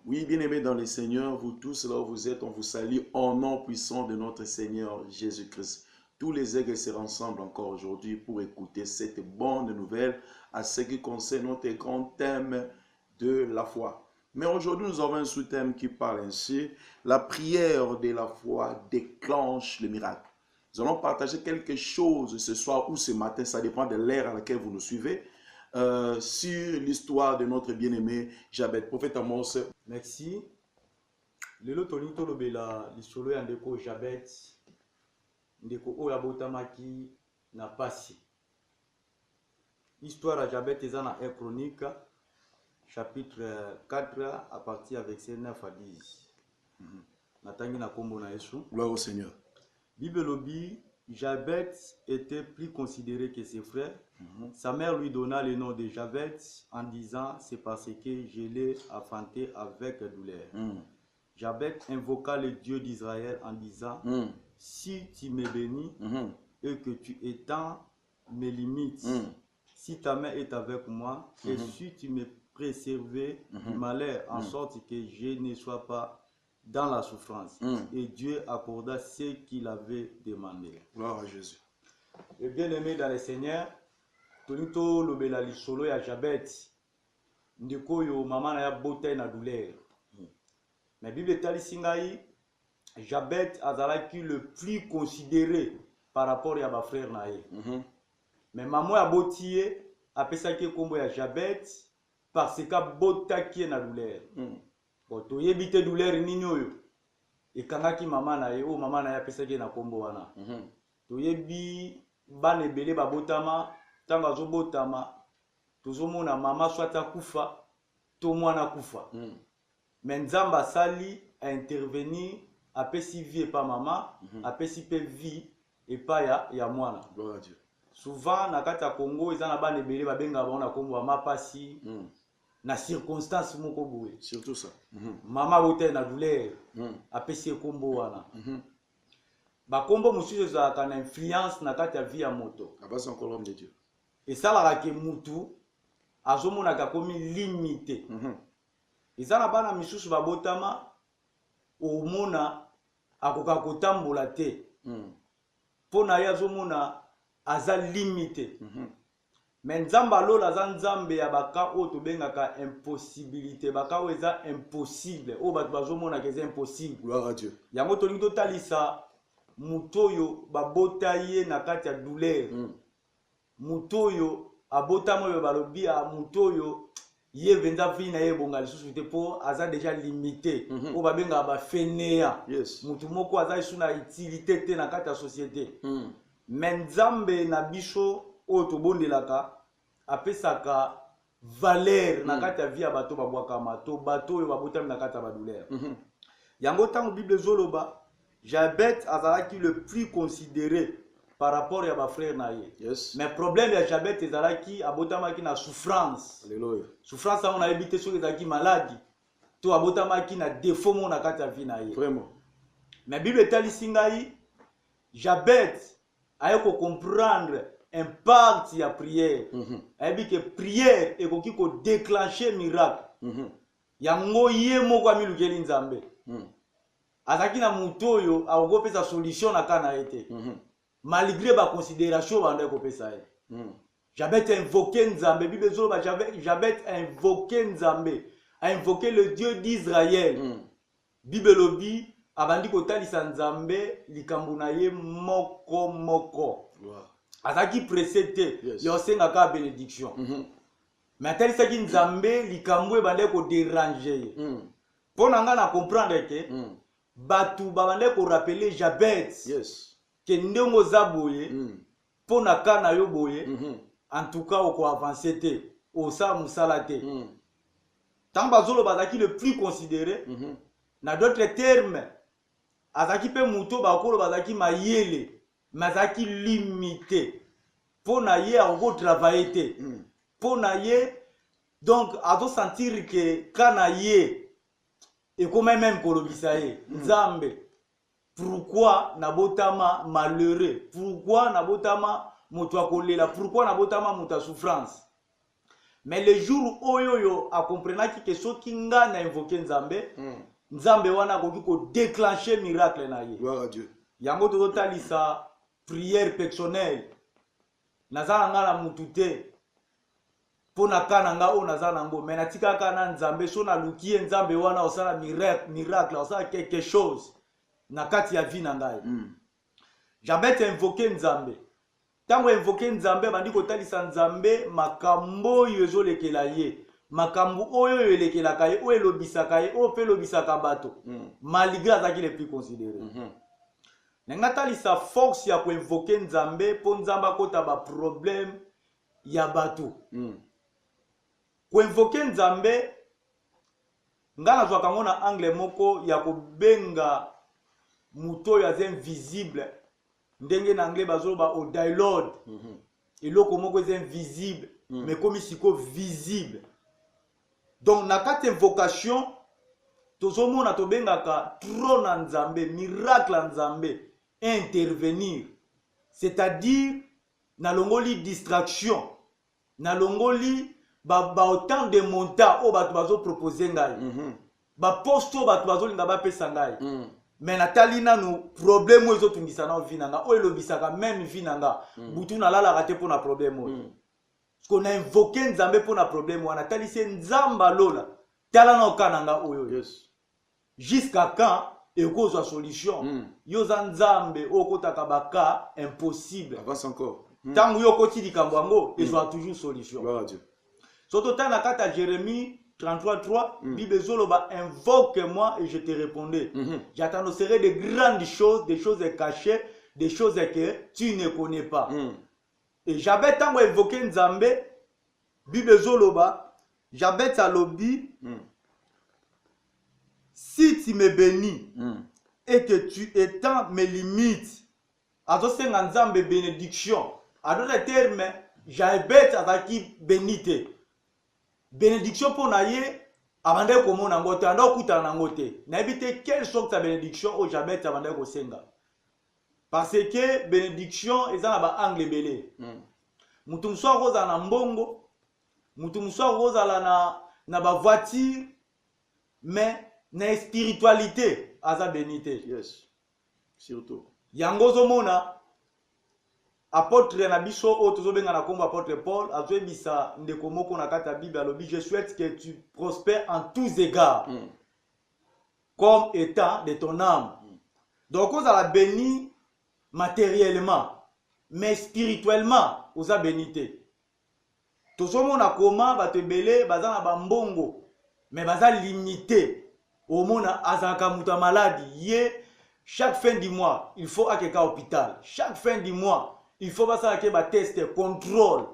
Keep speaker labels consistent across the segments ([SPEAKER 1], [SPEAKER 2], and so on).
[SPEAKER 1] Oui, bien-aimés dans le Seigneur, vous tous là où vous êtes, on vous salue au nom puissant de notre Seigneur Jésus-Christ. Tous les aigles se rassemblent encore aujourd'hui pour écouter cette bonne nouvelle à ce qui concerne notre grand thème de la foi. Mais aujourd'hui, nous avons un sous-thème qui parle ainsi: la prière de la foi déclenche le miracle. Nous allons partager quelque chose ce soir ou ce matin, ça dépend de l'ère à laquelle vous nous suivez, sur l'histoire de notre bien-aimé Jabet. Prophète Amos.
[SPEAKER 2] Merci. Lelo toni tolobela lisolo ya ndeko Jabet, ndeko oyo abotamaki na pasi. Histoire ya Jabet eza na 1 Chronique chapitre 4 à partir à verset 9 à 10. Natangi na kombo na Yesu.
[SPEAKER 1] Gloire au Seigneur.
[SPEAKER 2] Bible lobi, Jabet était plus considéré que ses frères. Sa mère lui donna le nom de Jabet en disant: c'est parce que je l'ai enfanté avec douleur. Jabet invoqua le Dieu d'Israël en disant: si tu me bénis et que tu étends mes limites, si ta main est avec moi, et si tu me préserves du malheur, en sorte que je ne sois pas dans la souffrance. Et Dieu accorda ce qu'il avait demandé.
[SPEAKER 1] Gloire à Jésus.
[SPEAKER 2] Et bien aimé dans le Seigneur, tonito lobela lisolo ya Jabet, ndeko yo mama na ya bota na douleur. Mais Bible talisi ngai, Jabet azalaki le plus considéré par rapport ya ba frère na ye. Mais maman ya botiye apesaki kombo ya Jabet parce que botaki na douleur. To yebite douleur nini oyo ekangaki mama na ye, o mama na ye apesaki na kombo wana. To yebi bana ebele babotama, ntango azobotama tozomona mama swata kufa to mwana kufa. Mais Nzambe asali a intervenir, apesi vie epa mama, apesi pe vie epa ya mwana.
[SPEAKER 1] Gloire à Dieu.
[SPEAKER 2] Souvent na kati ya Congo eza na bana ebele babenga bango na kombo ya mapasi na circonstance moko boye.
[SPEAKER 1] Surtout ça.
[SPEAKER 2] Mama bote na douleur apesi ekombo wana. Bakombo mosusu ezalaka na influence na kati ya vie ya moto.
[SPEAKER 1] Abbas encore l'homme de Dieu.
[SPEAKER 2] Esalaka ke mutu azomonaka komi limité. Eza na bana misusu babotama omona akoka kotambola te. Po na ye azomona aza limité. Mais Nzambe alola aza Nzambe ya baka oyo tobengaka impossibilité. Baka oyo eza impossible. Oyo bato bazomona ke eza impossible.
[SPEAKER 1] Gloire à Dieu.
[SPEAKER 2] Yango tolingi totalisa mutu oyo babota ye na kati ya douleur. Mutu oyo abotama oyo balobi ya mutu oyo ye venza vi na ye bonga lisusu te po aza déjà limité. Oyo babengaka bafenéa.
[SPEAKER 1] Yes.
[SPEAKER 2] Mutu moko aza isu na utilité te na kati ya société. Mais Nzambe na biso oyo tobondelaka apesaka valeur na kati ya vie ya bato babwakama to bato oyo babotami na kati ya badouleur. Yango ntango Bible ezoloba Jabet azalaki le plus considéré par rapport à ba frère na ye.
[SPEAKER 1] Yes.
[SPEAKER 2] Mais problème ya Jabet ezalaki abotamaki na souffrance.
[SPEAKER 1] Alléluia.
[SPEAKER 2] Souffrance on a évité soki ezalaki maladie. To abotamaki na défaut mo na kati ya vie na ye.
[SPEAKER 1] Vraiment.
[SPEAKER 2] Mais Bible etalisi ngai Jabet ayeko comprendre impact ya prière. Ayebi que prière ekoki ko déclencher miracle. Yango ye moko amilukeli Nzambe. Azaki na mutu oyo akopesa solution na kana ete. Malgré ba considération banda kopesa ye. Jabet a invoqué Nzambe. Bible ezoloba Jabet a invoqué Nzambe, a invoqué le Dieu d'Israël. Bible lobi abandi kotalisa Nzambe likambo na ye moko moko.
[SPEAKER 1] Gloire.
[SPEAKER 2] Azaki pressé te.
[SPEAKER 1] Yes.
[SPEAKER 2] Yo sengaka bénédiction. Mais atalisaki Nzambe likambo ebande ko déranger. Pona nga na comprendre que batu babande ko rappeler Jabet.
[SPEAKER 1] Yes.
[SPEAKER 2] Que ndongo za boye pona kana yo boye. En tout cas oko avancer te, osa musala te. Tant bazolo bazaki le plus considéré. Na d'autres termes, azaki pe muto bakolo bazaki mayele, mazaki limité. Pona ye ako travailler te. Pona ye donc azo sentir que kana ye et comme même kolobisa ye Nzambe. Pourquoi nabotama malheureux? Pourquoi nabotama moto akolela? Pourquoi nabotama moto souffrance? Mais le jour où yo a comprenaki que soki nga na invoquer Nzambe, Nzambe wana koki ko déclencher miracle na ye.
[SPEAKER 1] Gloire à Dieu.
[SPEAKER 2] Yango totalisa prière personnelle. Nazala nga na mutute. Pona kana nga o nazala ngo. Mais natika kana Nzambe so na lukie Nzambe wana osala miracle, osala quelque chose. Na kati ya vie na ngai. Jabet invoquer Nzambe. Tango invoquer Nzambe bandi kotalisa Nzambe makambo yozo lekela ye. Makambo oyo elekelaka ye, oyo elobisaka ye, oyo pe lobisaka bato. Malgré azaki le plus considéré. Nenga talisa force ya ko invoquer Nzambe po Nzambe akota ba problème ya bato. Ko invoquer Nzambe nga na zwaka ngona angle moko ya ko benga muto ya invisible. Ndenge na anglais bazoloba o dialogue. Eloko moko est invisible mais comme siko visible. Donc na kati invocation tozomona tobengaka trône na Nzambe, miracle na Nzambe intervenir. C'est-à-dire na longoli distraction, na longoli ba autant de monta o bato bazo proposer ngai. Ba posto bato bazo linga ba pesa ngai. Mais natali nanu problème oyo ezotungisa na vie nanga oyo elobisaka même vie nanga butu na lala raté pour na problème oyo. Qu'on a invoqué Nzambe pour na problème wana tali se Nzamba lola tala na okananga oyo.
[SPEAKER 1] Yes.
[SPEAKER 2] Jusqu'à quand ekozwa solution. Yoza Nzambe okotaka baka impossible.
[SPEAKER 1] Avance encore.
[SPEAKER 2] Tango yo koti likambo yango ezwa toujours solution.
[SPEAKER 1] Gloire à Dieu.
[SPEAKER 2] Soto tana kata Jérémie 33:3, Bible zoloba invoque-moi et je te répondrai. J'annoncerai de grandes choses, des choses cachées, des choses que tu ne connais pas. Et j'avais tant évoqué Nzambe, Bible zoloba, j'avais alobi, si tu me bénis et que tu étends mes limites, azosenga Nzambe bénédiction. À d'autres termes, j'avais azaki bénité. Bénédiction pour naye abande komona ngote anda okutana na ngote na ebite quelle sorte de bénédiction au jamais abande ko senga parce que bénédiction eza na ba angle belé mutu mso roza na mbongo mutu mso roza la na ba voiture mais na spiritualité aza bénité.
[SPEAKER 1] Yes. Surtout
[SPEAKER 2] yango zo mona apôtre na biso o tozobenga na kombo apôtre Paul azwebisa ndeko moko na kata Bible alobi je souhaite que tu prospères en tous égards comme étant de ton âme. Donc on a béni matériellement mais spirituellement on a bénité. Tozomona koma ba te belé baza na bambongo mais baza limité au mona azaka muta malade ye chaque fin du mois il faut akeka hôpital chaque fin du mois il faut pas ça que ba test contrôle.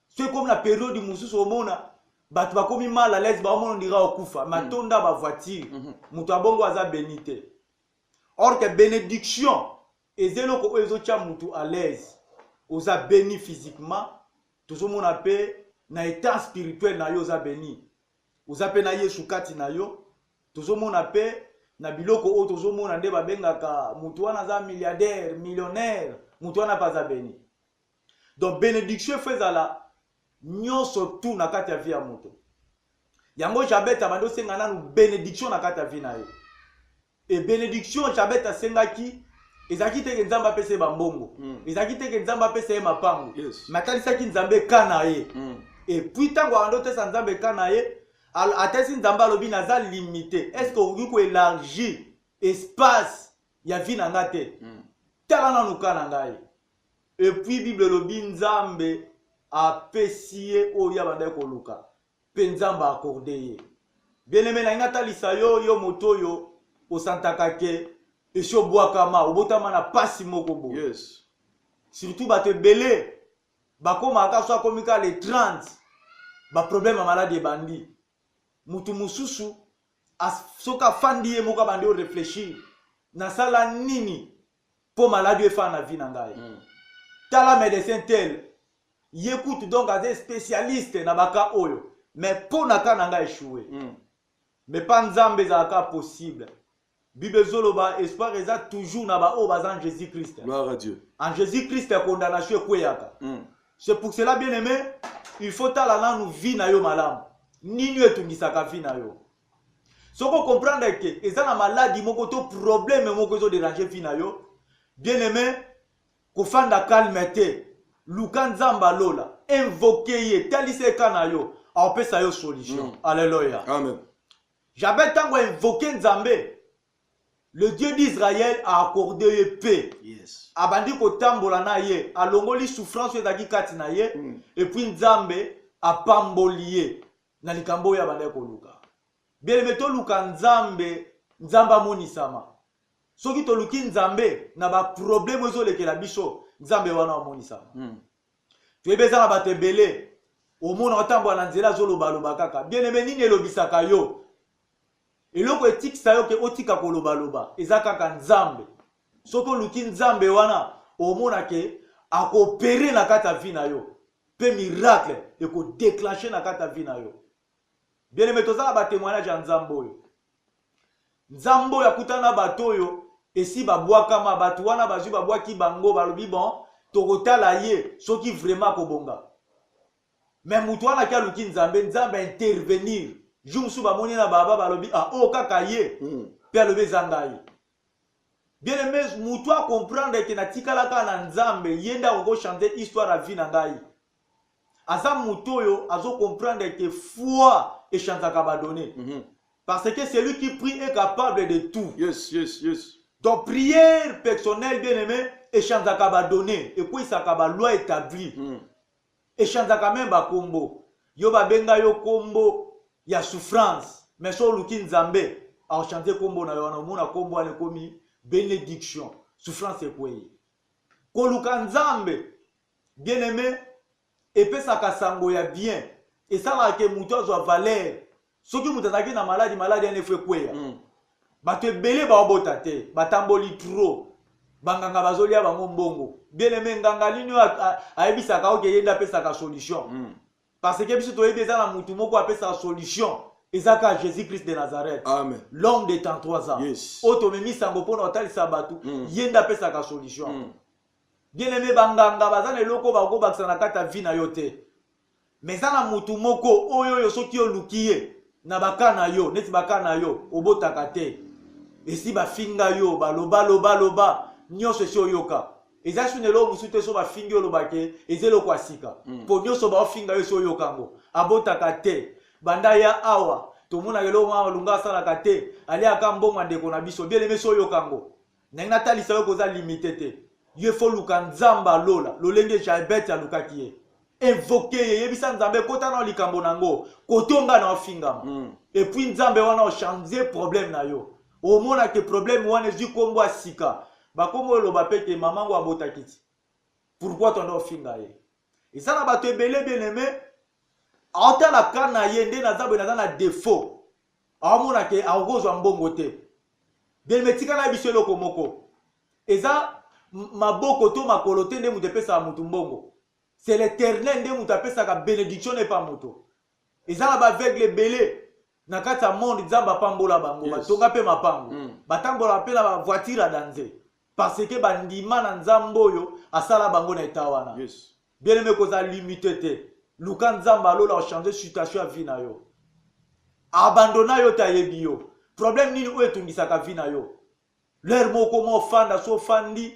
[SPEAKER 2] C'est comme la période du mususu au mona batu ba komi mal à l'aise ba mona ndira okufa matonda ba voiture mutu abongo aza bénité. Or que bénédiction ezelo ko ezo cha mutu à l'aise oza béni physiquement tout mona pe na état spirituel na yo oza béni oza pe na Yesu kati na yo tout mona pe na biloko o tout mona nde ba bengaka mutu wana za milliardaire millionnaire mutuana pas béni. Donc bénédiction faisait la nyonso tout na kati ya vie ya moto. Yango jabeta bando senga na bénédiction na kati ya vie na ye. Et bénédiction jabeta senga ki ezaki te Nzamba pese ba mbongo. Ezaki te Nzamba pese mapango. Matalisa ki Nzambe kana ye. Et puis tango ando te Nzambe kana ye atesi Nzamba lobi na za limité. Est-ce que vous ko élargir espace ya vie na ngate? Et puis Bible lobi Nzambe a pesie o ya banda ko luka pe Nzamba accordé ye. Bien aimé na ngata lisa yo moto yo o santaka ke e so boakama o botama na pasi moko bo.
[SPEAKER 1] Yes.
[SPEAKER 2] Surtout ba te belé ba koma ka so komika les 30 ba problème maladie bandi. Mutu mususu as soka fandi ye moko bandi o réfléchir na sala nini pour maladie faire na vie nangai. Tala médecin tel écoute donc as spécialiste na baka oyo mais pour na ka nanga échouer. Mais pas Nzambe za ka possible. Bible zoloba espoir eza toujours na ba o bazan Jésus-Christ.
[SPEAKER 1] Gloire à Dieu.
[SPEAKER 2] En Jésus-Christ condamnation kweyaka. C'est pour cela bien aimé il faut tala nanu vi na yo malamu nini etungisaka vi na yo soko comprendre que eza na maladie moko to problème moko ezo déranger vi na yo bien aimé kofanda calme te luka nzamba lola invoquer ye talisa ekana yo apesa yo solution alléluia
[SPEAKER 1] Amen.
[SPEAKER 2] J'avais tant invoqué Nzambe. Le Dieu d'Israël a accordé une paix.
[SPEAKER 1] Yes.
[SPEAKER 2] Abandi ko tambola na ye, alongoli souffrance ezaki kati na ye, et puis Nzambe a pambolié na likambo ya bande ko luka. Bien meto luka Nzambe, Nzamba monisama. Soki to luki Nzambe na ba problème ezo lekela biso, Nzambe wana monisama. Tu ebeza na batebele, omona otambola na nzela zo loba kaka. Bien aimé nini elobisaka yo? Eloko etikisa yo ke otika koloba loba eza kaka Nzambe soko luki Nzambe wana omona ke akopere na kata vi na yo pe miracle eko déclencher na kata vi na yo bien aimé tozala ba témoignage ya Nzambe oyo Nzambe oyo akutana bato oyo esi babwakama bato wana bazwi babwaki bango balobi bon tokotala ye soki vraiment kobonga mais mutu wana kia luki Nzambe Nzambe intervenir Jumsu ba moni na baba balobi ah o kaka ye pe alobi zangai bien aimé mutu a comprendre que na tikala ka na Nzambe yenda ko chanter histoire à vie na ngai aza mutu yo azo comprendre que foi et chanta ka ba donner parce que celui qui prie est capable de tout.
[SPEAKER 1] Yes.
[SPEAKER 2] Donc prière personnelle bien aimé et chanta ka ba donner et puis ça ka ba loi établie et chanta ka même ba kombo yo ba benga yo kombo ya souffrance mais so luki Nzambe a chanter kombo na yo na mona kombo ane komi bénédiction souffrance ekwe ko luka Nzambe bien aimé epesa kasango ya bien et ça la ke muto zo valeur soki mutazaki na maladie ane fwe kweya bato ebele ba obota te batamboli trop banganga bazolia bango mbongo bien aimé nganga lini ayebisaka oke yenda pesa ka solution parce que biso toyebi eza na mutu moko apesa solution ezaka Jésus-Christ de Nazareth.
[SPEAKER 1] Amen.
[SPEAKER 2] L'homme de 33 ans.
[SPEAKER 1] Yes.
[SPEAKER 2] Otomemi sango pona otalisa batu yenda pesa ka solution. Bien aimé banganga bazana eloko bako bakisa na kata vi na yo te. Mais za na mutu moko oyo soki yo lukiye na bakana yo neti bakana yo obotaka te. Esi bafinga yo baloba nyonso esi oyoka. Eza sunelo musute so ba fingi olobake ezelo kwa sika po nyoso ba finga yo so yokango abotaka te banda ya awa tomona lelo mwa lunga sala kate ali akambonga ndeko na biso bien aimé so yokango nanga talisa yo koza limité te ye fo luka Nzamba lola lolenge jabet ya luka kiye invoquer yebisa Nzambe kota na likambo nango kotonga na ofinga et puis Nzambe wana o changer problème na yo omona ke problème wana ezi kombo asika bakomo loba peke mamango abota kiti pourquoi ton ofinga ye et ça na bato ebele bien aimé ata la kana ye nde na Nzambe na défaut amona ke akozwa mbongo te bien metika na biso loko moko eza maboko to makolo te nde mutu epesa mutu mbongo c'est l'Éternel nde mutu apesa ka bénédiction ne pas moto eza na baveugle ebele na kati ya monde Nzambe apambola bango batonga pe mapango batambola pe na ba voiture danze parce que bandima na Nzambe oyo asala bango na etawana bien aimé koza limité te luka Nzambe alola o changer situation ya vie na yo abandona yo ta yebi yo problème nini oyo etungisaka vie na yo l'air moko mo fanda so fandi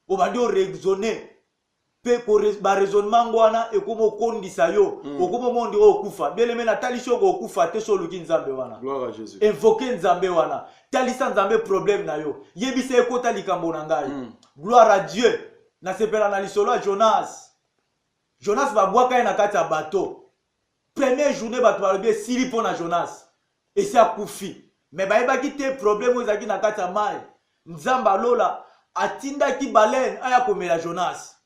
[SPEAKER 2] obandi o raisonner pe ko ba raisonnement ngwana ekomo kondisa yo okomo mondi o kufa bien aimé na talisi yo ko kufa te so luki Nzambe wana
[SPEAKER 1] gloire à Jésus
[SPEAKER 2] invoquer Nzambe wana talisa Nzambe problème na yo yebisa ekota likambo na ngai gloire à Dieu na sepela na lisolo ya Jonas babwaka na kati ya bateau première journée bato balobi esili pona Jonas esi akufi mais bayebaki te problème ezaki na kati ya mai Nzambe alola atindaki baleine aya komela Jonas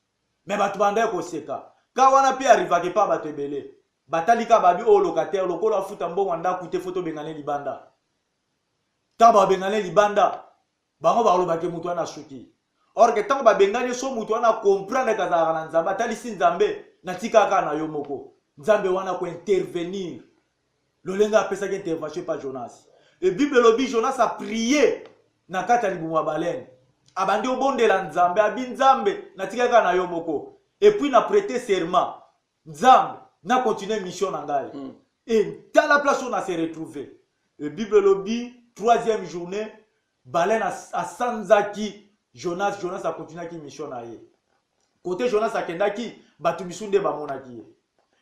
[SPEAKER 2] mais bato banda koseka ka wana pe arrivaki pa bato ebele batalika babi o locataire lokolo afuta mbongo ndako te foto bengane libanda taba bengane libanda bango balobaki mutu wana suki or que tant ba bengane so mutu wana comprendre kazaka na Nzambe talisi Nzambe na tikaka na yo moko Nzambe wana ko intervenir lolenga apesaki intervention par Jonas et Bible lobi Jonas a prié na kati ya libumu ya baleine abandi obondela Nzambe abi Nzambe na tikaka na yo moko et puis na prêter serment Nzambe na continuer mission na ngai. Et dans la place où on a se retrouvé. Le Bible lobby, 3e journée, baleine à Sanzaki, Jonas a continué qui mission na ye. Côté Jonas a kendaki, batu mission de bamonaki.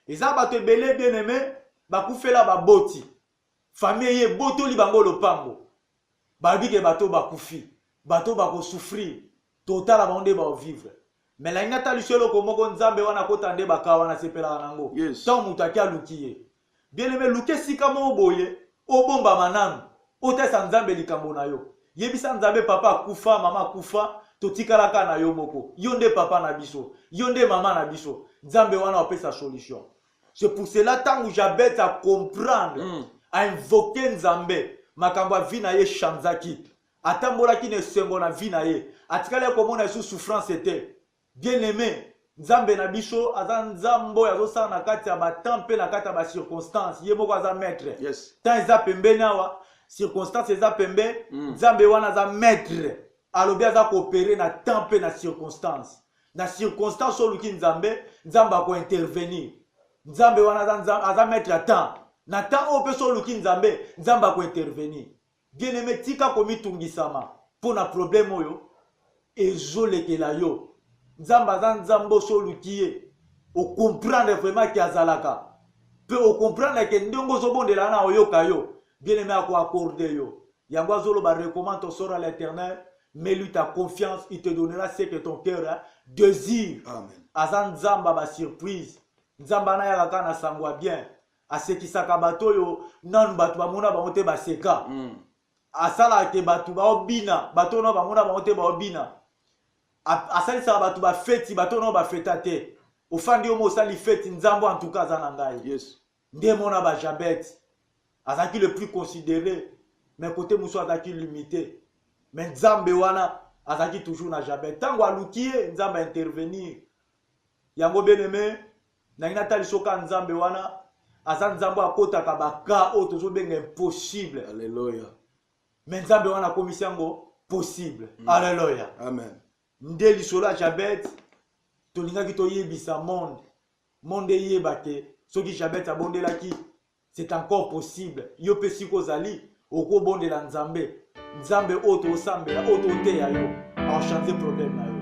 [SPEAKER 2] Et ça batu belé bien aimé, bakufela ba boti. Famille ye boto li bango lopango. Babi ke bato bakufi, bato bako souffrir. Total abonde ba vivre. Mais la ingata liselo ko moko nzambe wana kota nde bakawa na sepela nango. Tant mutaki alukiye. Bien aimé luke sika mo boye, obomba mananu. Otesa nzambe likambo na yo. Yebisa nzambe papa kufa, mama kufa, totikalaka na yo moko. Yonde papa na biso, yonde mama na biso. Nzambe wana opesa solution. C'est pour cela tant que j'abête à comprendre, à invoquer nzambe, makambo vina ye shanzaki. Atambola ki ne sengo na vina ye. Atikale komona sous souffrance était. Bien aimé, nzambe na biso azan nzambo yazo sa na kati ya batampe na kati ya ba circonstance. Ye moko aza maître.
[SPEAKER 1] Yes.
[SPEAKER 2] Tant eza pembe nawa, circonstance eza pembe, nzambe wana aza maître. Alobi aza coopérer na tempe na circonstance. Na circonstance oluki nzambe, nzambe ako intervenir. Nzambe wana aza maître à temps. Na temps o peso oluki nzambe, nzambe ako intervenir. Bien aimé tika komi tungisama. Pona problème oyo, ezolekela yo. Nzamba aza nzambo soluki ye. O comprendre vraiment ki azalaka. Pe o comprendre ke ndongo zobondela na oyoka yo. Bien aimé ako accorder yo. Yango azolo ba recommande ton sort à l'Éternel, mets-lui ta confiance, il te donnera ce que ton cœur désire. Amen. Aza nzamba ba surprise. Nzamba na yaka na sangwa bien. Asekisaka bato yo nanu bato bamona bango ba seka. Asala ke bato ba obina, bato no bamona bango ba obina. Asali sa bato ba feti, bato no ba feta te. Ofandi omo sali feti nzambo en tout cas za na ngai. Yes. Ndemona ba Jabet. Azaki le plus considéré, mais côté muso azaki limité. Mais nzambe wana azaki toujours na Jabet. Tango alukie nzambe intervenir. Yango bien aimé, na inatali soka nzambe wana azan nzambo akota kabaka o tozo benga impossible. Alléluia. Mais nzambe wana komisiango possible. Alléluia. Amen. Ndeli sola Jabet tolingaki toyebisa monde yebake soki Jabet abondelaki c'est encore possible. Yo pesi kozali oko bondela nzambe. Nzambe oto osambela oto te ya yo. A changer problème na yo.